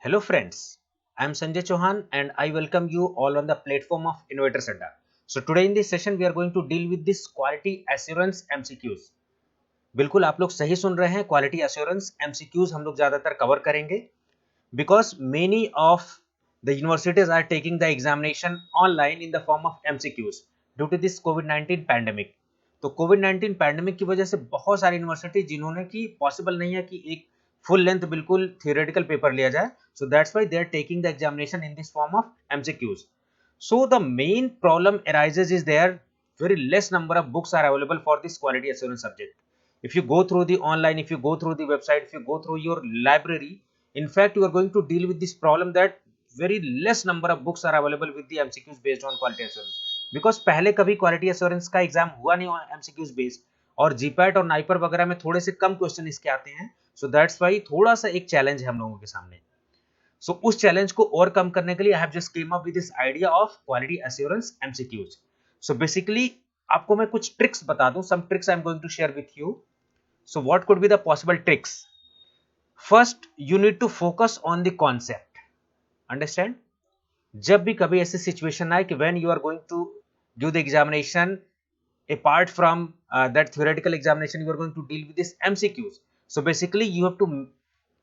Hello friends, I am Sanjay Chauhan and I welcome you all on the platform of Innovators Adda. So today in this session we are going to deal with this quality assurance MCQs. बिल्कुल आप लोग सही सुन रहे हैं, quality assurance MCQs हम लोग ज़्यादातर cover करेंगे because many of the universities are taking the examination online in the form of MCQs due to this COVID-19 pandemic. तो कोविड-19 पैंडेमिक की वजह से बहुत सारी यूनिवर्सिटी जिन्होंने की पॉसिबल नहीं है कि एक फुल लेंथ बिल्कुल थियोरेटिकल पेपर लिया जाए, so that's why they are taking the examination in this form of MCQs. So the main problem arises is there very less number of books are available for this quality assurance subject. If you go through the online, if you go through the website, if you go through your library, in fact you are going to deal with this problem that very less number of books are available with the MCQs based on quality assurance. Because पहले कभी quality assurance का exam हुआ नहीं MCQs based, और GPAT और NIPER वगैरह में थोड़े से कम क्वेश्चन इसके आते हैं. सो दैट्स वाई थोड़ा सा एक चैलेंज है हम लोगों के सामने. सो उस चैलेंज को ओवरकम करने के लिए I have just came up with this idea of quality assurance MCQs. So basically आपको मैं कुछ ट्रिक्स बता दूं, some tricks I am going to share with you. So what could be the possible tricks? First, you need to focus on the concept. Understand? जब भी कभी ऐसी situation आए कि when you are going to give the examination, apart from that theoretical examination, you are going to deal with this MCQs. So basically you have to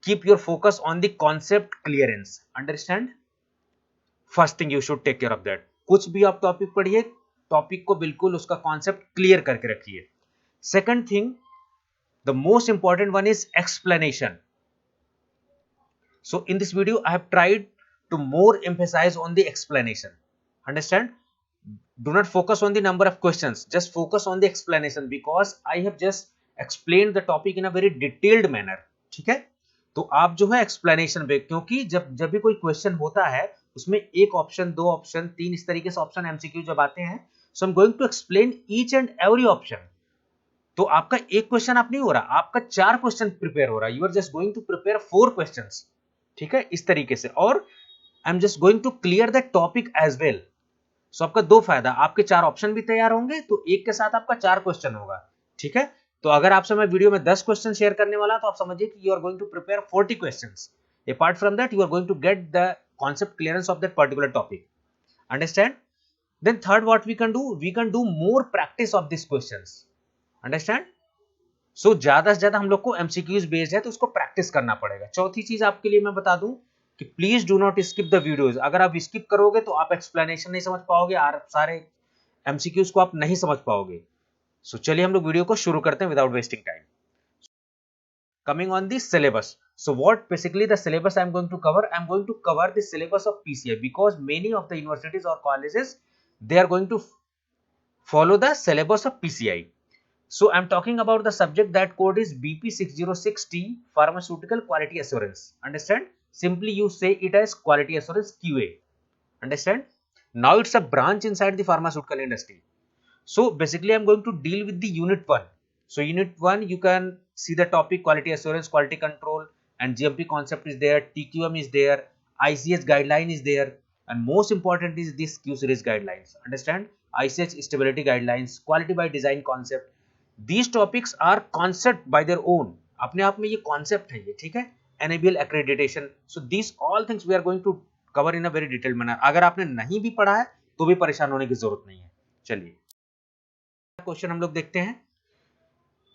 keep your focus on the concept clearance. Understand? First thing you should take care of that. कुछ भी आप topic पढ़िए, topic को बिल्कुल उसका concept clear करके रखिए. Second thing, the most important one is explanation. So in this video I have tried to more emphasize on the explanation. Understand? Do not focus on the number of questions, just focus on the explanation because I have just explained the topic in a very detailed manner. ठीक है? तो आप जो है explanation पे, क्योंकि जब भी कोई क्वेश्चन होता है उसमें एक ऑप्शन, दो ऑप्शन, तीन, इस तरीके से ऑप्शन एमसीक्यू जब आते हैं, so I am going to explain each and every option. तो आपका एक क्वेश्चन आप नहीं हो रहा, आपका 4 क्वेश्चन प्रिपेयर हो रहा. You are just going to prepare 4 questions. ठीक है, इस तरीके से. और I am just going to clear the topic as well. So आपका दो फायदा, आपके 4 ऑप्शन भी तैयार होंगे तो एक के साथ आपका 4 क्वेश्चन होगा. ठीक है? तो अगर आपसे मैं वीडियो में 10 क्वेश्चन शेयर करने वाला तो आप समझिए कि you are going to prepare 40 questions. Apart from that you are going to get the concept clearance of that particular topic. Understand? Then third, what we can do more practice of these questions. Understand? So ज्यादा से ज्यादा हम लोग को MCQs based है तो उसको practice करना पड़ेगा. चौथी चीज आपके लिए मैं बता दूं कि please do not skip the videos. अगर आप स्किप करोगे तो आप एक्सप्लेनेशन नहीं समझ पाओगे और सारे MCQs को आप नहीं समझ पाओगे. सो चलिए हम लोग वीडियो को शुरू करते हैं without wasting time. Coming on the syllabus. So what basically the syllabus I am going to cover? I am going to cover the syllabus of PCI because many of the universities or colleges they are going to follow the syllabus of PCI. So I am talking about the subject that code is BP606T, Pharmaceutical Quality Assurance. Understand? Simply you say it as Quality Assurance QA. Understand? Now it's a branch inside the pharmaceutical industry. So basically I am going to deal with the unit 1. So unit 1 you can see the topic quality assurance, quality control, and GMP concept is there, TQM is there, ICH guideline is there, and most important is this Q series guidelines. Understand? ICH stability guidelines, quality by design concept. These topics are concept by their own. अपने आप में ये concept है ये, ठीक है? NABL accreditation. So these all things we are going to cover in a very detailed manner. अगर आपने नहीं भी पढ़ा है तो भी परेशान होने की जरूरत नहीं है. चलिए क्वेश्चन हम लोग देखते हैं.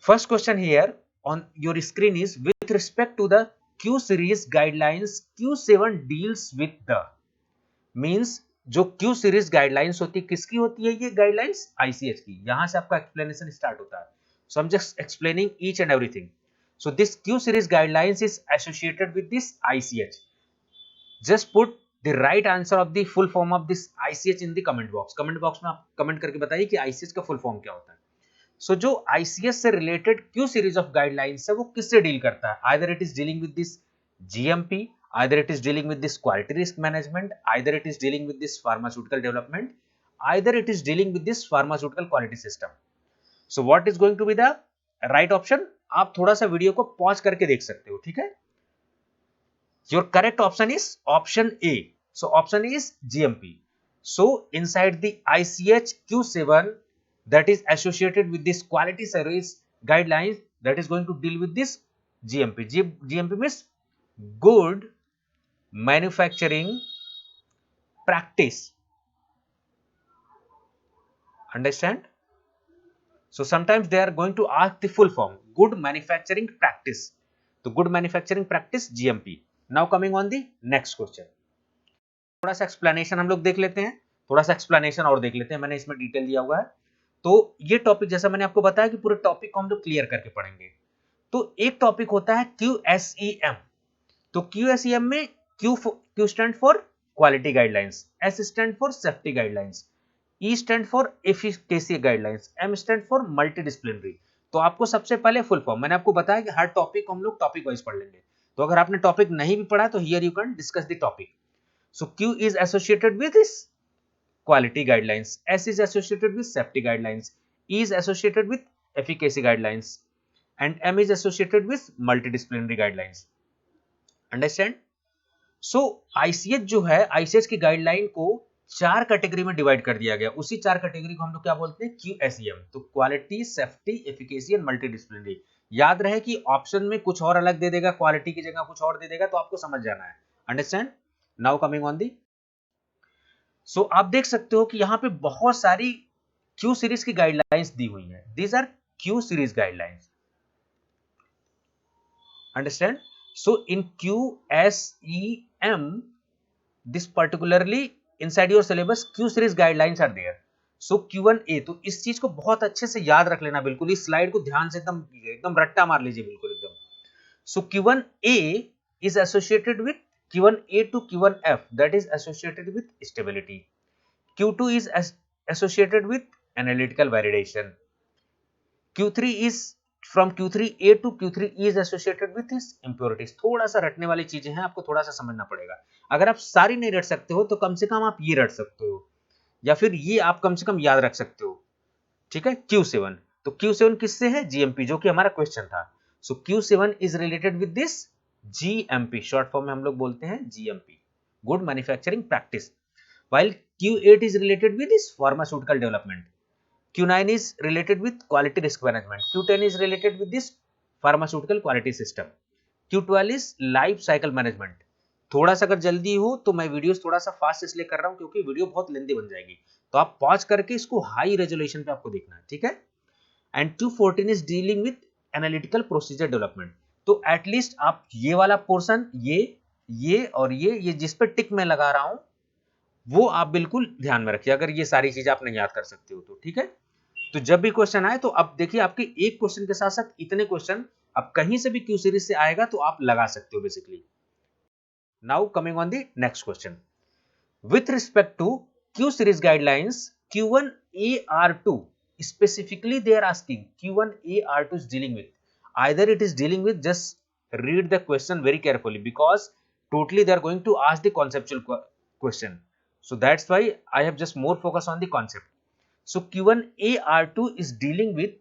First question here on your screen is with respect to the Q series guidelines, Q7 deals with the means जो Q series guidelines होती है किसकी होती है ये guidelines? ICH की. यहां से आपका explanation start होता है. So I'm just explaining each and everything. So this Q series guidelines is associated with this ICH. Just put the right answer of the full form of this ICH in the comment box. Comment box में आप comment करके बताइए कि ICH का full form क्या होता है. So जो ICS से related Q series of guidelines है वो किससे डील करता है? Either it is dealing with this GMP, either it is dealing with this quality risk management, either it is dealing with this pharmaceutical development, either it is dealing with this pharmaceutical quality system. So what is going to be the right option? आप थोड़ा सा video को pause करके देख सकते हो, ठीक है? Your correct option is option A. So option is GMP. So inside the ICH Q7 that is associated with this quality service guidelines that is going to deal with this GMP. GMP means good manufacturing practice. Understand? So sometimes they are going to ask the full form, good manufacturing practice. तो good manufacturing practice GMP. Now coming on the next question. थोड़ा सा explanation हम लोग देख लेते हैं, थोड़ा सा एक्सप्लेनेशन और देख लेते हैं, मैंने इसमें डिटेल दिया हुआ है। तो ये टॉपिक जैसा मैंने आपको बताया कि पूरे टॉपिक को हम लोग क्लियर करके पढ़ेंगे। तो एक टॉपिक होता है QSEM। तो QSEM में Q stand for quality guidelines, S stand for safety guidelines, E stand for efficacy guidelines, M stand for multidisciplinary. तो आपको सबसे पहले फुल फॉर्म मैंने आपको बताया कि हर टॉपिक को हम लोग टॉपिक वाइज पढ़ लेंगे। तो अगर आपने टॉपिक नहीं भी पढ़ा तो here you can discuss the topic. So Q is associated with this quality guidelines, S is associated with safety guidelines, E is associated with efficacy guidelines, and M is associated with multidisciplinary guidelines. Understand? So ICH जो है, ICH की guideline को 4 category में divide कर दिया गया। उसी 4 category को हम लोग क्या बोलते हैं? QSEM। तो quality, safety, efficacy and multidisciplinary. याद रहे कि ऑप्शन में कुछ और अलग दे देगा, क्वालिटी की जगह कुछ और दे देगा, तो आपको समझ जाना है। Understand? Now coming on the, so आप देख सकते हो कि यहाँ पे बहुत सारी क्यू सीरीज की गाइडलाइंस दी हुई है। These are Q series guidelines. Understand? So in QSEM this particularly inside your syllabus Q series guidelines are there. So Q1A, तो इस चीज को बहुत अच्छे से याद रख लेना, बिल्कुल इस स्लाइड को ध्यान से एकदम एकदम रट्टा मार लीजिए, बिल्कुल एकदम। सो Q1A is associated with Q1A to Q1F, that is associated with stability. Q2 is associated with analytical validation. Q3 is from Q3A to Q3E is associated with his impurities. थोड़ा सा रटने वाली चीजें हैं, आपको थोड़ा सा समझना पड़ेगा। अगर आप सारी नहीं रट सकते हो तो कम से कम आप ये रट सकते हो, या फिर ये आप कम से कम याद रख सकते हो। ठीक है? Q7, तो Q7 किससे है? GMP, जो कि हमारा क्वेश्चन था। सो Q7 is related with this GMP, short form में हम लोग बोलते हैं GMP, good manufacturing practice. while Q8 is related with this pharmaceutical development, Q9 is related with quality risk management, Q10 is related with this pharmaceutical quality system, Q12 is life cycle management। थोड़ा सा अगर जल्दी हो तो मैं videos थोड़ा सा fast इसलिए कर रहा हूं क्योंकि वीडियो बहुत लेंदी बन जाएगी, तो आप पॉज करके इसको हाई रेजोल्यूशन पे आपको देखना है। ठीक है? And Q14 is dealing with analytical procedure development. तो एटलीस्ट आप ये वाला पोर्शन, ये और ये जिस पे टिक मैं लगा रहा हूं, वो आप बिल्कुल ध्यान में रखिए, अगर ये सारी चीजें आप नहीं याद कर सकते हो तो। ठीक है? तो जब भी क्वेश्चन आए तो अब देखिए, आपके एक क्वेश्चन के साथ साथ इतने क्वेश्चन अब कहीं से भी क्यू सीरीज से आएगा तो आप लगा सकते हो basically. Now coming on the next question, with respect to Q series guidelines Q1AR2, specifically they are asking Q1AR2 is dealing with, either it is dealing with, just read the question very carefully because totally they are going to ask the conceptual question. So that's why I have just more focus on the concept. So Q1AR2 is dealing with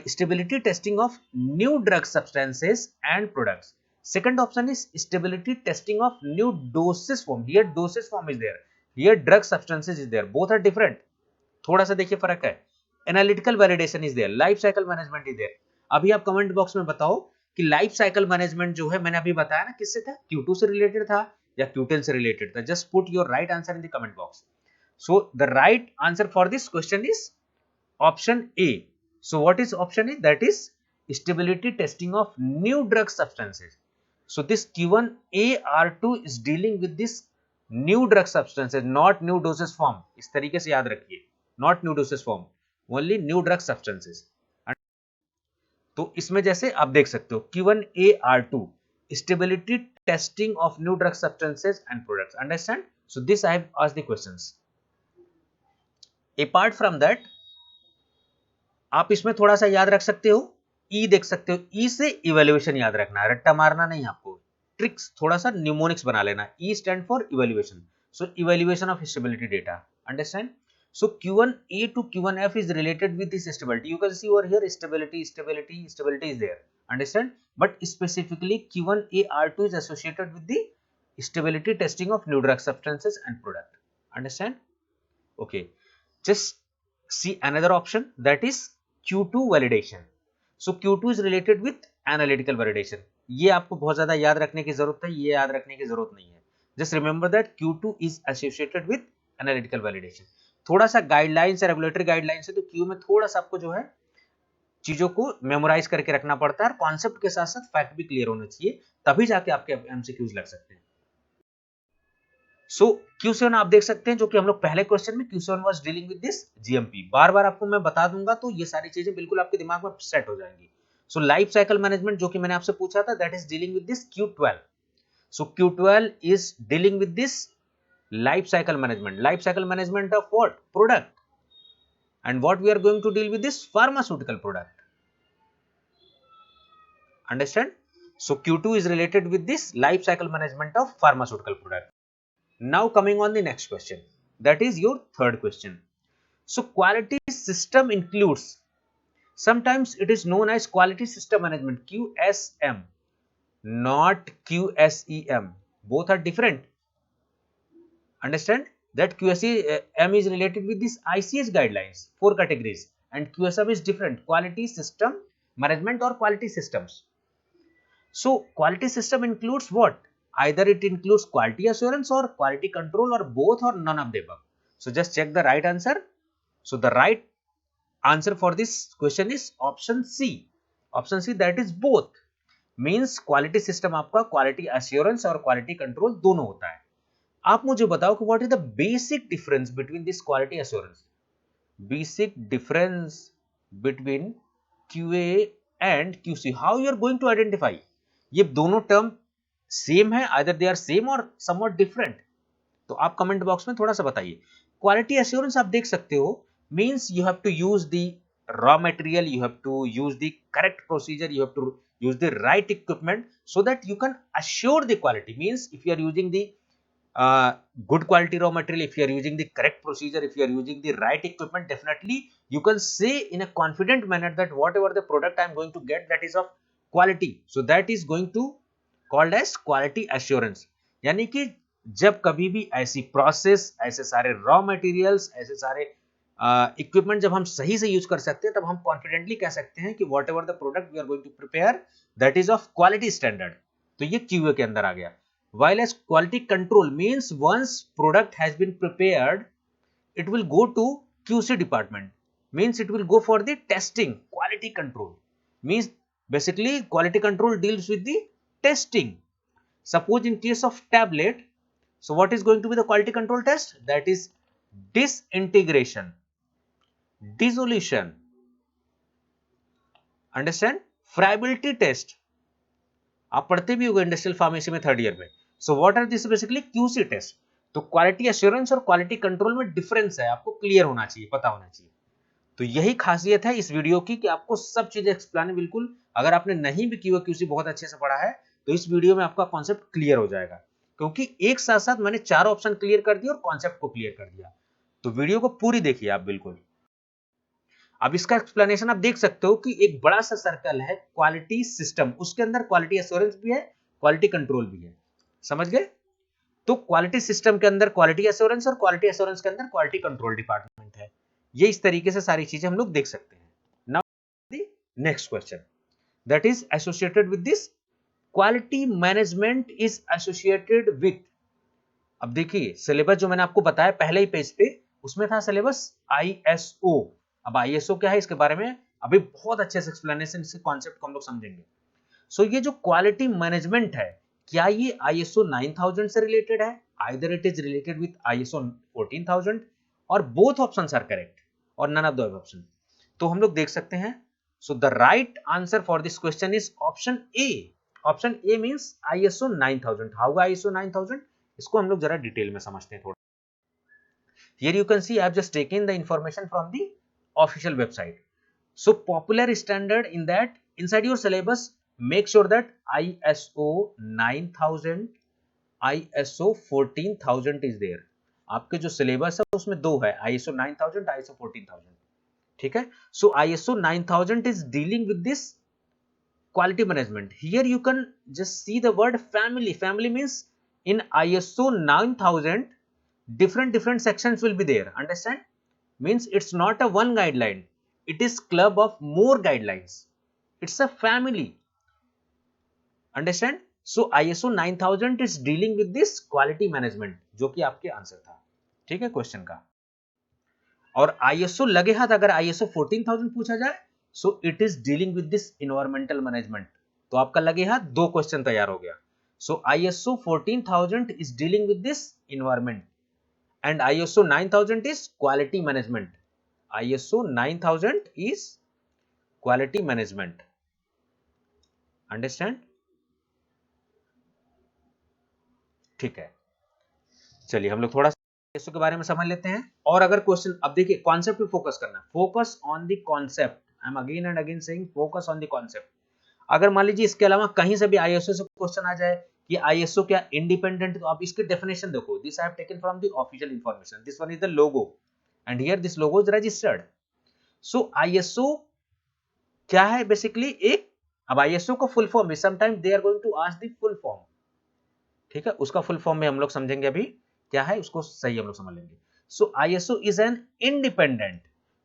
stability testing of new drug substances and products. Second option is stability testing of new dosage form. Here dosage form is there, here drug substances is there, both are different. थोड़ा सा देखिए फर्क है। Analytical validation is there, life cycle management is there. अभी आप comment box में बताओ कि लाइफ साइकिल मैनेजमेंट जो है, मैंने अभी बताया ना किससे था, Q2 से रिलेटेड था या Q10 से रिलेटेड था। Just put your right answer in the comment box. So the right answer for this question is option A. So what is option A? That is stability testing of new drug substances. So this Q1AR2 is dealing with this new drug substances, not new dosage form। इस तरीके से याद रखिए, not new dosage form, only new drug substances। तो इसमें जैसे आप देख सकते हो Q1AR2 stability testing of new drug substances and products। Understand? So this I have asked the questions। Apart from that, आप इसमें थोड़ा सा याद रख सकते हो, E देख सकते हो, E से इवेल्युएशन याद रखना है, रट्टा मारना नहीं आपको, ट्रिक्स थोड़ा सा न्यूमोनिक्स बना लेना। E stand for evaluation, so evaluation of stability data. Understand? So Q1A to Q1F is related with this stability. You can see over here stability is there. Understand? But specifically Q1AR2 is associated with the stability testing of new drug substances and product. Understand? Okay. Just see another option, that is Q2 validation. So Q2 is related with analytical validation. ये आपको बहुत ज्यादा याद रखने की जरूरत है, ये याद रखने की जरूरत नहीं है। Just remember that Q2 is associated with analytical validation. थोड़ा सा गाइडलाइंस है, रेगुलेटरी गाइडलाइंस है, तो क्यू में थोड़ा सा आपको जो है चीजों को मेमोराइज करके रखना पड़ता है, और कॉन्सेप्ट के साथ साथ फैक्ट भी क्लियर होना चाहिए, तभी जाके आपके एमसीक्यूज लग सकते हैं। सो Q7 आप देख सकते हैं, जो कि हम लोग पहले क्वेश्चन में Q7 was dealing with this GMP. बार बार आपको मैं बता दूंगा तो ये सारी चीजें बिल्कुल आपके दिमाग में सेट हो जाएंगी। सो लाइफ साइकिल मैनेजमेंट जो कि मैंने आपसे पूछा था, that is dealing with this Q12। So Q12 is dealing with this life cycle management. Life cycle management of what? Product. And what we are going to deal with this pharmaceutical product. Understand? So Q2 is related with this life cycle management of pharmaceutical product. Now coming on the next question. That is your third question. So quality system includes, sometimes it is known as quality system management, QSM, not QSEM. Both are different. Understand that QSEM is related with this ICH guidelines, 4 categories, and QSM is different, quality system management or quality systems. So quality system includes what? Either it includes quality assurance or quality control, or both, or none of the above. So just check the right answer. So the right answer for this question is option C. Option C, that is both. Means quality system आपका quality assurance और quality control दोनों होता है। आप मुझे बताओ कि what is the basic difference between this quality assurance. Basic difference between QA and QC, how you are going to identify? ये दोनों टर्म सेम है, आइदर दे आर सेम और समवॉट डिफरेंट, तो आप कमेंट बॉक्स में थोड़ा सा बताइए। क्वालिटी एश्योरेंस आप देख सकते हो, means you have to use the raw material, you have to use the correct procedure, you have to use the right equipment so that you can assure the quality. Means if you are using the good quality raw material, if you are using the correct procedure, if you are using the right equipment, definitely you can say in a confident manner that whatever the product I am going to get, that is of quality. So that is going to called as quality assurance. यानी कि जब कभी भी ऐसी process, ऐसे सारे raw materials, ऐसे सारे इक्विपमेंट जब हम सही से यूज कर सकते हैं, तब हम कॉन्फिडेंटली कह सकते हैं कि whatever the product we are going to prepare, that is of quality standard. तो ये क्यूए के अंदर आ गया। While as quality control means once product has been prepared, it will go to QC department, means it will go for the testing. Quality control means basically quality control deals with the testing. Suppose in case of tablet, so what is going to be the quality control test? That is disintegration, dissolution, understand, friability test, आप पढ़ते भी होंगे industrial pharmacy में third year में। So what are this? Basically QC test. तो quality assurance और quality control में difference है, आपको क्लियर होना चाहिए, पता होना चाहिए। तो यही खासियत है इस वीडियो की कि आपको सब चीजें एक्सप्लेन बिल्कुल, अगर आपने नहीं भी क्यूसी बहुत अच्छे से पढ़ा है तो इस वीडियो में आपका कॉन्सेप्ट क्लियर हो जाएगा, क्योंकि एक साथ साथ मैंने चार ऑप्शन क्लियर कर दिए और कॉन्सेप्ट को क्लियर कर दिया। तो वीडियो को पूरी देखिए आप बिल्कुल। अब इसका एक्सप्लेनेशन आप देख सकते हो कि एक बड़ा सा सर्कल है क्वालिटी सिस्टम, उसके अंदर क्वालिटी एश्योरेंस भी है, क्वालिटी कंट्रोल भी है। समझ गए? तो क्वालिटी सिस्टम के अंदर क्वालिटी एश्योरेंस और क्वालिटी एश्योरेंस के अंदर क्वालिटी कंट्रोल डिपार्टमेंट है। ये इस तरीके से सारी चीजें हम लोग देख सकते हैं। Now the next question that is associated with this, quality management is associated with. अब देखिए सिलेबस जो मैंने आपको बताया पहले ही पेज पे, उसमें था सिलेबस ISO। अब ISO क्या है इसके बारे में अभी बहुत अच्छे से एक्सप्लेनेशन, इसके कॉन्सेप्ट को हम लोग समझेंगे। सो ये जो क्वालिटी मैनेजमेंट है, क्या ये ISO 9000 से रिलेटेड है? Either it is related with ISO 14000 और बोथ ऑप्शंस आर करेक्ट और नन ऑफ द ऑप्शन। तो हम लोग देख सकते हैं। So the right answer for this question is option A. Option A means ISO 9000। How ISO 9000? इसको हम लोग जरा डिटेल में समझते हैं थोड़ा। Here you can see I have just taken the information from the official website. So popular standard in that inside your syllabus, make sure that ISO 9000, ISO 14000 is there. आपके जो सिलेबस है उसमें दो है, ISO 9000, ISO 14000। ठीक है? So ISO 9000 is dealing with this quality management. Here you can just see the word family. Family means in ISO 9000 different sections will be there. Understand? Means it's not a one guideline, it is club of more guidelines, it's a family. Understand? So ISO 9000 is dealing with this quality management, जो कि आपके answer था, ठीक है, question का। और ISO लगे हाथ अगर ISO 14000 पूछा जाए, so it is dealing with this environmental management. तो आपका लगे हाथ 2 क्वेश्चन तैयार हो गया। सो ISO 14000 is dealing with this environment and ISO 9000 is quality management. ISO 9000 is quality management. Understand? ठीक है, चलिए हम लोग थोड़ा सा ISO के बारे में समझ लेते हैं। और अगर क्वेश्चन, अब देखिए कॉन्सेप्ट पे फोकस करना, focus on the concept. I am again and again saying focus on the concept. अगर मान लीजिए इसके अलावा कहीं से भी ISO से क्वेश्चन आ जाए कि ISO क्या इंडिपेंडेंट, तो आप इसकी डेफिनेशन देखो। This I have taken from the official information, this one is the logo and here this logo is registered. So ISO क्या है बेसिकली एक, अब ISO को फुल फॉर्म में sometime they are going to ask the full form, ठीक है, उसका full form में हम लोग समझेंगे अभी क्या है, उसको सही हम लोग समझ लेंगे। So ISO is an independent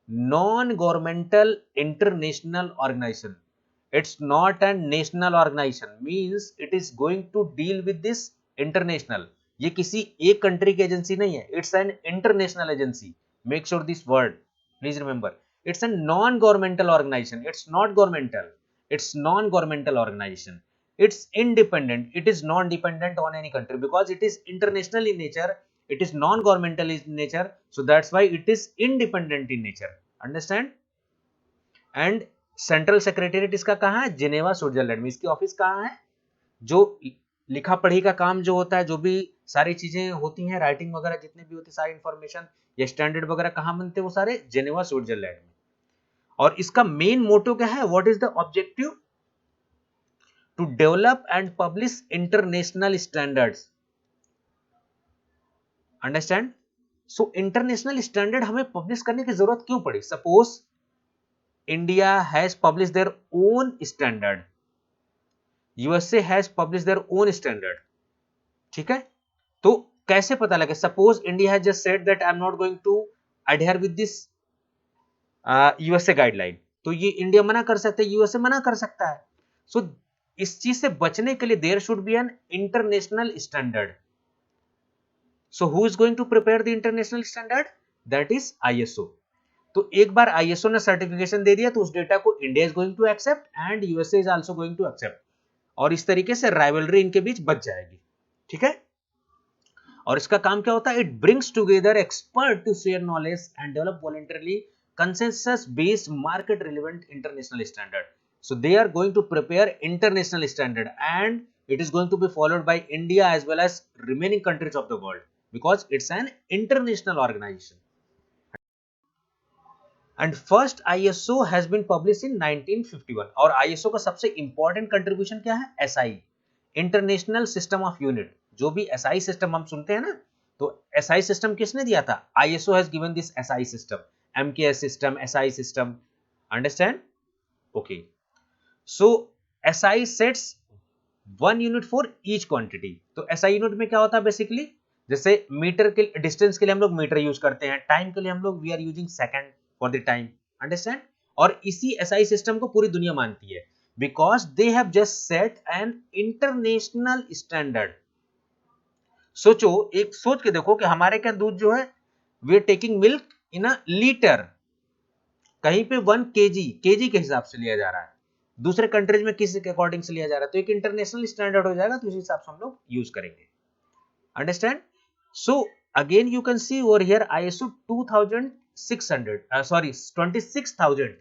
non governmental international organisation. It's not an national organisation, means it is going to deal with this international. ये किसी एक कंट्री की एजेंसी नहीं है, it's an international agency. Make sure this word, please remember, it's a non-governmental organization, it's not governmental, it's non-governmental organization, it's independent, it is non-dependent on any country because it is international in nature, it is non-governmental in nature, so that's why it is independent in nature. Understand? And central secretariat इसका कहाँ है? Geneva Switzerland में। इसकी office कहाँ है? जो लिखा पढ़ी का काम जो होता है, जो भी सारी चीजें होती हैं, राइटिंग वगैरह जितने भी होती है, सारी इंफॉर्मेशन या स्टैंडर्ड वगैरह कहाँ बनते हैं? वो सारे जिनेवा स्विट्जरलैंड में। और इसका मेन मोटो क्या है? What is the objective? To develop and publish international standards. Understand? So international standard हमें पब्लिश करने की जरूरत क्यों पड़ी? Suppose India has publish their own standard, USA has publish their own standard, ठीक है, तो कैसे पता लगे? Suppose India has just said that I am not going to adhere with this USA guideline, तो ये इंडिया मना कर सकता है, यूएसए मना कर सकता है। सो इस चीज से बचने के लिए there should be an international standard. So who is going to prepare the international standard? That is ISO। तो एक बार ISO ने सर्टिफिकेशन दे दिया तो उस डेटा को India is going to accept and USA is also going to accept, और इस तरीके से राइवलरी इनके बीच बच जाएगी, ठीक है। और इसका काम क्या होता है? It brings together expert to share knowledge and develop voluntarily consensus based market relevant international standard. So they are going to prepare international standard and it is going to be followed by India as well as remaining countries of the world because it's an international organization. And first ISO has been published in 1951 और ISO का सबसे important contribution क्या है? SI, International System of Unit। जो भी SI system हम सुनते हैं ना, तो SI system किसने दिया था? ISO has given this SI system, MKS system, SI system. Understand? Okay. So SI sets one unit for each quantity. तो SI यूनिट में क्या होता है बेसिकली? जैसे मीटर के डिस्टेंस के लिए हम लोग मीटर यूज करते हैं, टाइम के लिए हम लोग we are using second for the time. Understand? और इसी SI सिस्टम को पूरी दुनिया मानती है because they have just set an international standard. सोचो, एक सोच के देखो कि हमारे क्या दूध जो है, we are taking milk in a litre, कहीं पे 1 केजी के हिसाब से लिया जा रहा है, दूसरे कंट्रीज में किस के अकॉर्डिंग से लिया जा रहा है, तो एक इंटरनेशनल स्टैंडर्ड हो जाएगा, तो उस हिसाब से हम लोग यूज करेंगे। Understand? So again you can see over here ISO 2600 sorry 26000,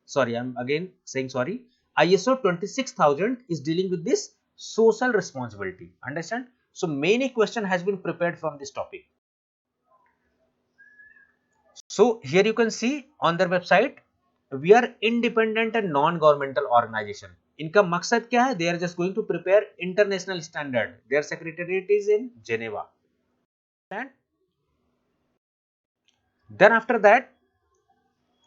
sorry I'm again saying sorry, ISO 26000 is dealing with this social responsibility. Understand? So many question has been prepared from this topic. So here you can see on their website, we are independent and non-governmental organization. इनका मकसद क्या है? They are just going to prepare international standard. Their secretariat is in Geneva. And then after that,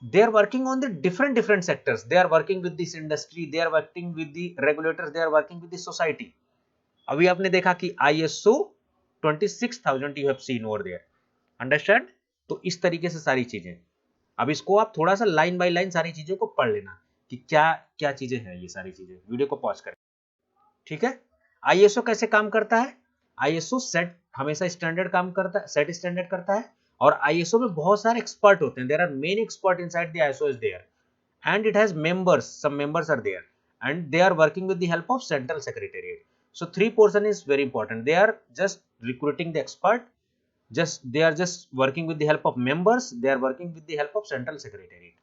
they are working on the different sectors. They are working with this industry. They are working with the regulators. They are working with the society. अभी आपने देखा कि ISO 26000 you have seen over there. Understand? तो इस तरीके से सारी चीजें, अब इसको आप थोड़ा सा लाइन बाय लाइन सारी चीजों को पढ़ लेना कि क्या क्या चीजें हैं ये सारी चीजें। वीडियो को पॉज करें, ठीक है। आईएसओ कैसे काम करता है? आईएसओ सेट हमेशा स्टैंडर्ड काम करता है, सेट स्टैंडर्ड करता है, और आईएसओ में बहुत सारे एक्सपर्ट होते हैं. There are many expert inside the ISO is there, and it has members, some members are there, and they are working with the help of central secretariat. So three portion is very important. They are just recruiting the expert, they are just working with the help of members, they are working with the help of central secretariat.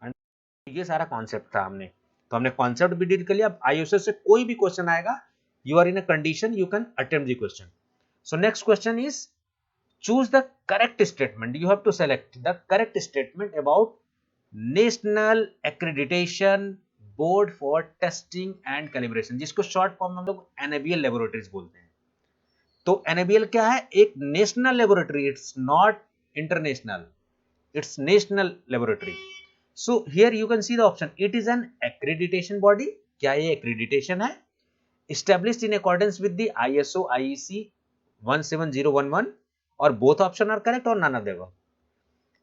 And ये सारा concept था हमने, तो हमने concept भी deal कर लिया. अब आईएसओ से कोई भी क्वेश्चन आएगा, you are in a condition you can attempt the question. So next question is, choose the correct statement. You have to select the correct statement about national accreditation board for testing and calibration, जिसको short form में हम लोग NABL laboratories बोलते हैं. तो NABL क्या है? एक national laboratory, it's not international, it's national laboratory. So here you can see the option, it is an accreditation body. क्या ये एक्रेडिटेशन है? established in accordance with the ISO IEC 17011, or both option are correct or none of them.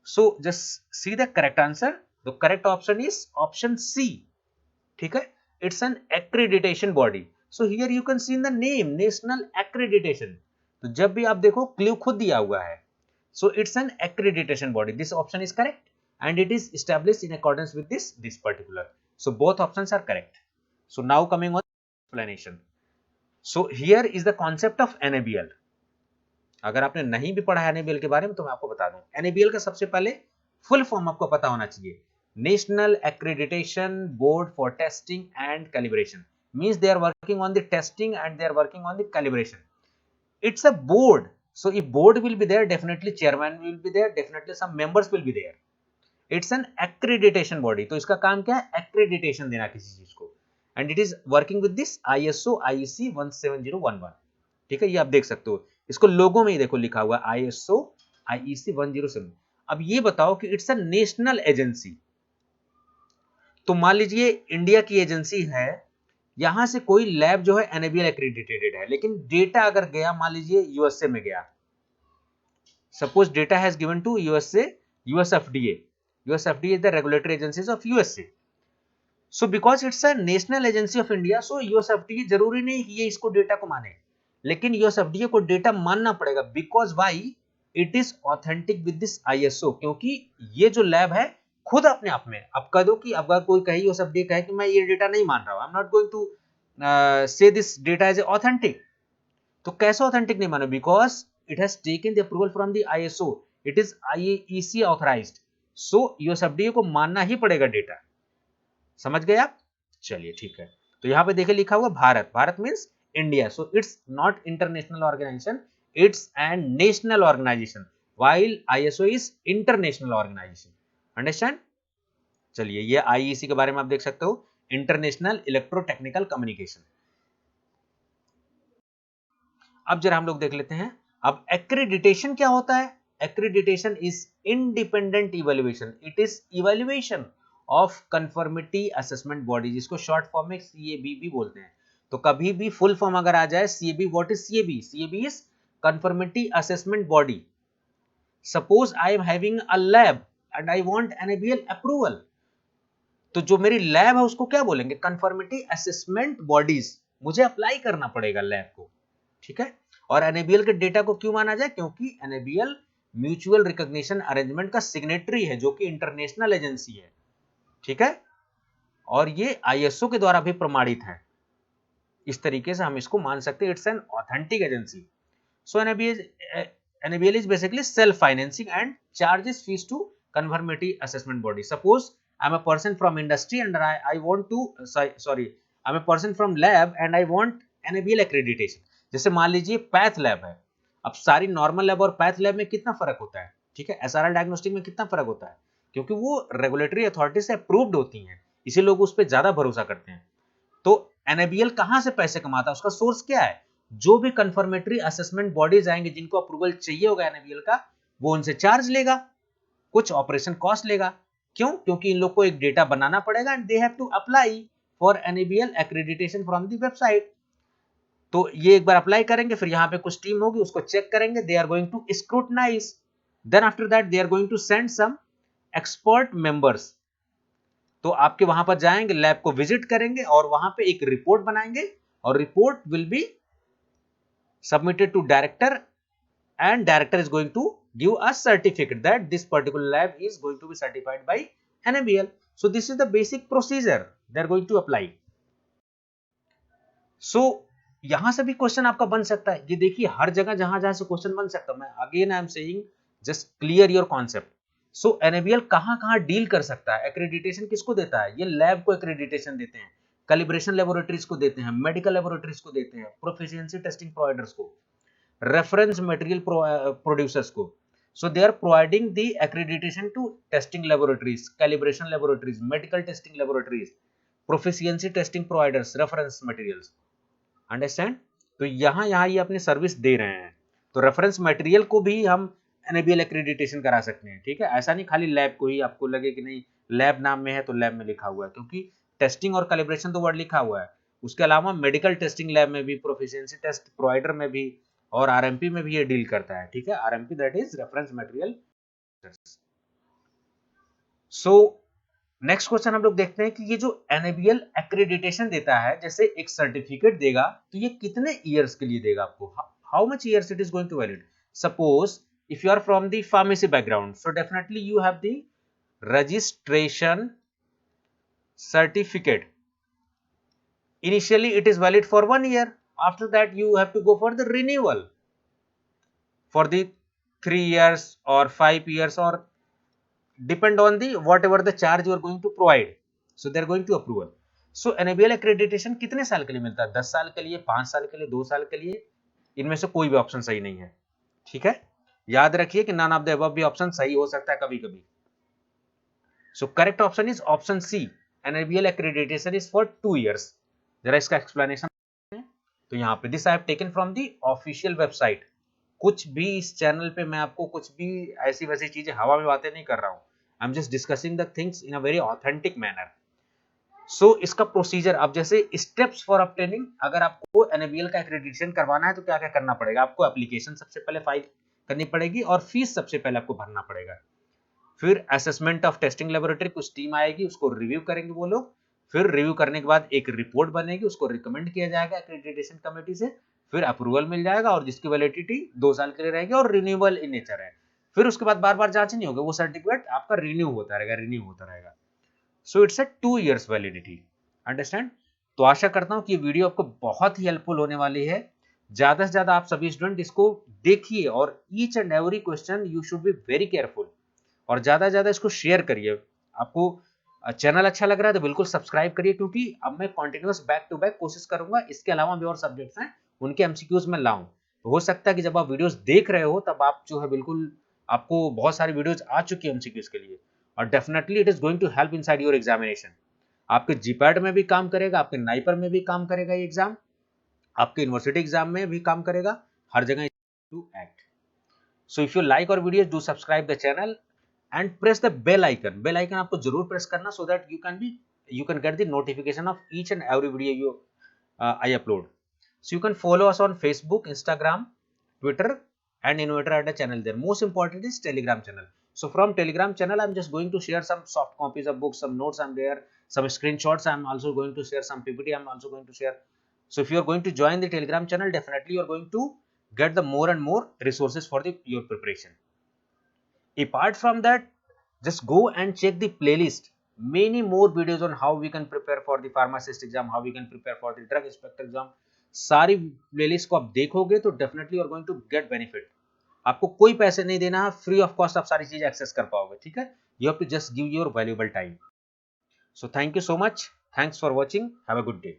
So just see the correct answer. The correct option is option C. ठीक है, it's an accreditation body. So here you can see in the name national accreditation. तो जब भी आप देखो clue खुद दिया हुआ है. So it's an accreditation body. This option is correct and it is established in accordance with this particular. So both options are correct. So now coming on explanation. So here is the concept of NABL. अगर आपने नहीं भी पढ़ा है NABL के बारे में तो मैं आपको बता दूं. एनएबीएल का सबसे पहले फुल फॉर्म आपको पता होना चाहिए. National accreditation board for testing and calibration. Means they are working on the testing and they are working on the calibration. It's a board. So if board will be there, definitely chairman will be there, definitely some members will be there. It's an accreditation body. तो इसका काम क्या है? Accreditation देना किसी चीज को. And it is working with this ISO IEC 17011. ठीक है, ये आप देख सकते हो. इसको लोगो में ही देखो लिखा हुआ ISO IEC 107. अब ये बताओ कि इट्स अ नेशनल एजेंसी. तो मान लीजिए इंडिया की एजेंसी है, यहां से कोई लैब जो है एनएबीएल एक्रेडिटेटेड है, लेकिन डेटा अगर गया मान लीजिए यूएसए में गया. Suppose data has given to USA, US FDA. US FDA is the regulatory agencies of USA. So because it's a national agency of India, so US FDA जरूरी नहीं कि ये इसको डेटा को माने, लेकिन यूएस एफडीए को डेटा मानना पड़ेगा. Because why? It is authentic with this ISO. क्योंकि ये जो लैब है खुद अपने आप में, अब कह दो कि अगर कोई कहे यूएस एफडीए कहे कि मैं ये डेटा नहीं मान रहा हूं, I am not going to say this data is authentic. तो कैसे ऑथेंटिक नहीं मानो? Because it has taken the approval from the ISO, it is IEC authorised. So US FDA को मानना ही पड़ेगा डेटा. समझ गए आप? चलिए ठीक है. तो यहां पे देखिए लिखा हुआ Bharat. Bharat means India. So it's not international organization, it's an national organization, while ISO is international organization. Understand? चलिए, ये IEC के बारे में आप देख सकते हो, इंटरनेशनल इलेक्ट्रोटेक्निकल कम्युनिकेशन. अब जरा हम लोग देख लेते हैं. अब एक्रेडिटेशन क्या होता है? Accreditation is independent evaluation. It is evaluation of conformity assessment body, जिसको शॉर्ट फॉर्म में CAB भी बोलते हैं. तो कभी भी फुल फॉर्म अगर आ जाए CAB, what is CAB? CAB is conformity assessment body. Suppose I am having a lab and I want NABL approval. तो जो मेरी लैब है उसको क्या बोलेंगे? Conformity assessment bodies. मुझे अप्लाई करना पड़ेगा लैब को. ठीक है. और NABL के डेटा को क्यों माना जाए? क्योंकि NABL म्यूचुअल रिकॉग्निशन अरेंजमेंट का सिग्नेटरी है, जो कि इंटरनेशनल एजेंसी है. ठीक है. और ये ISO के द्वारा भी प्रमाणित है. इस तरीके से हम इसको मान सकते हैं. It's an authentic agency. So NABL is basically self-financing and charges fees to conformity assessment body. Suppose I'm a person from industry and I want to I'm a person from lab and I want NABL accreditation. जैसे मान लीजिए path lab है. अब सारी normal lab और path lab में कितना फर्क होता है? ठीक है. SRL डायग्नोस्टिक में कितना फर्क होता है? क्योंकि वो रेगुलेटरी अथॉरिटी से अप्रूव्ड होती हैं, इसी लोग उस पर ज्यादा भरोसा करते हैं. तो NABL कहां से पैसे कमाता है? उसका सोर्स क्या है? जो भी कंफर्मेटरी असेसमेंट बॉडीज आएंगे जिनको अप्रूवल चाहिए होगा NABL का, वो उनसे चार्ज लेगा, कुछ ऑपरेशन कॉस्ट लेगा. क्यों? क्योंकि इन लोग को एक डेटा बनाना पड़ेगा and they have to apply for NABL accreditation from the website. तो ये एक बार अप्लाई करेंगे, फिर यहाँ पे कुछ टीम होगी, उसको चेक करेंगे. They are going to scrutinise, then after that they are going to send some expert members. तो आपके वहां पर जाएंगे, लैब को विजिट करेंगे और वहां पे एक रिपोर्ट बनाएंगे और report will be submitted to director and director is going to give a certificate that this particular lab is going to be certified by NABL. So this is the basic procedure they are going to apply. So यहां से भी question आपका बन सकता है, ये देखिए हर जगह जहां जहां से क्वेश्चन बन सकता है. मैं again I am saying just clear your concept. So NABL कहां डील कर सकता है, एक्रेडिटेशन किसको देता है, ये लैब को एक्रेडिटेशन देते हैं, कैलिब्रेशन लेबोरेटरीज को देते हैं, मेडिकल लेबोरेटरीज को देते हैं, प्रोफिशिएंसी टेस्टिंग प्रोवाइडर्स को, रेफरेंस मटेरियल प्रोड्यूसर्स को. So they are providing the accreditation to testing laboratories, calibration laboratories, medical testing laboratories, proficiency testing providers, reference materials. Understand. तो यहाँ ये अपनी सर्विस दे रहे हैं. तो रेफरेंस मटेरियल को भी हम NABL एक्रेडिटेशन करा सकते हैं. ठीक है, ऐसा नहीं खाली लैब को ही, आपको लगे कि नहीं लैब नाम में है तो लैब में लिखा हुआ है, क्योंकि टेस्टिंग और कैलिब्रेशन तो वर्ड लिखा हुआ है. उसके अलावा मेडिकल टेस्टिंग लैब में भी, प्रोफिशिएंसी टेस्ट प्रोवाइडर में भी और RMP में भी ये डील करता है. ठीक है, RMP that is reference material. So next question हम लोग देखते हैं कि ये जो NABL एक्रेडिटेशन देता है, जैसे एक सर्टिफिकेट देगा तो ये कितने ईयर्स के लिए देगा आपको, how much years it is going to valid. Suppose if you are from the pharmacy background, so definitely you have the registration certificate. Initially it is valid for 1 year. After that you have to go for the renewal for the 3 years or 5 years, or depend on the whatever the charge you are going to provide. So they are going to approval. So NABL accreditation कितने साल के लिए मिलता है, 10 साल के लिए, 5 साल के लिए, 2 साल के लिए. इनमें से कोई भी ऑप्शन सही नहीं है. ठीक है, याद रखिए कि नन ऑफ द अबव भी ऑप्शन सही हो सकता है कभी कभी. So correct option is option C, NABL accreditation is for 2 years. जरा इसका एक्सप्लेनेशन तो यहाँ पे this I have taken from the official website. कुछ भी इस चैनल पे मैं आपको कुछ भी ऐसी वैसी चीजें हवा में बातें नहीं कर रहा हूँ. I am just discussing the things in a very authentic manner. So इसका प्रोसीजर, अब जैसे स्टेप्स फॉर ऑब्टेनिंग, अगर आपको NABL का एक्रेडिटेशन करवाना है तो क्या क्या करना पड़ेगा. आपको एप्लीकेशन सबसे पहले फाइल करनी पड़ेगी और फीस सबसे पहले आपको भरना पड़ेगा. फिर असेसमेंट ऑफ टेस्टिंग लेबोरेटरी, कुछ टीम आएगी, उसको रिव्यू करेंगे वो लोग. फिर रिव्यू करने के बाद एक रिपोर्ट बनेगी, उसको रिकमेंड किया जाएगा एक्रेडिटेशन कमेटी से. फिर अप्रूवल मिल जाएगा और जिसकी वैलिडिटी 2 साल के लिए रहेगी और रिन्यूएबल इन नेचर है. फिर उसके बाद बार बार जांच नहीं होगी, वो सर्टिफिकेट आपका रिन्यू होता रहेगा. So it's a 2 years validity. Understand. तो आशा करता हूँ कि ये वीडियो आपको बहुत ही हेल्पफुल होने वाली है. ज्यादा से ज्यादा आप सभी स्टूडेंट इसको देखिए और each and every question you should be very careful, और ज्यादा से ज्यादा इसको शेयर करिए. आपको चैनल अच्छा लग रहा है तो बिल्कुल सब्सक्राइब करिए, क्योंकि अब मैं कंटिन्यूअस बैक टू बैक कोशिश करूंगा. इसके अलावा भी और सब्जेक्ट्स हैं, उनके MCQs में लाऊं. तो हो सकता है कि जब आप वीडियोस देख रहे हो तब आप जो है बिल्कुल आपको बहुत सारी वीडियोस आ चुकी है MCQs के लिए, और definitely it is going to help inside your examination. आपके GPAT में भी काम करेगा, आपके नाइपर में भी काम करेगा ये एग्जाम, आपके यूनिवर्सिटी एग्जाम में भी काम करेगा, हर जगह to act. So if you like our videos, do subscribe the channel and press the bell icon. Bell icon आपको जरूर प्रेस करना, so that you can get the notification of each and every video I upload. So you can follow us on Facebook, Instagram, Twitter, and Innovator at the channel there. Most important is Telegram channel. So from Telegram channel, I'm just going to share some soft copies of books, some notes I'm there, some screenshots. I'm also going to share some PPT. I'm also going to share. So if you are going to join the Telegram channel, definitely you are going to get the more and more resources for your preparation. Apart from that, just go and check the playlist. Many more videos on how we can prepare for the pharmacist exam, how we can prepare for the drug inspector exam. सारी playlist को आप देखोगे तो definitely you are going to get benefit. आपको कोई पैसे नहीं देना है, फ्री ऑफ कॉस्ट आप सारी चीजें एक्सेस कर पाओगे. ठीक है, you have to just give your valuable time. So thank you so much. Thanks for watching. Have a good day.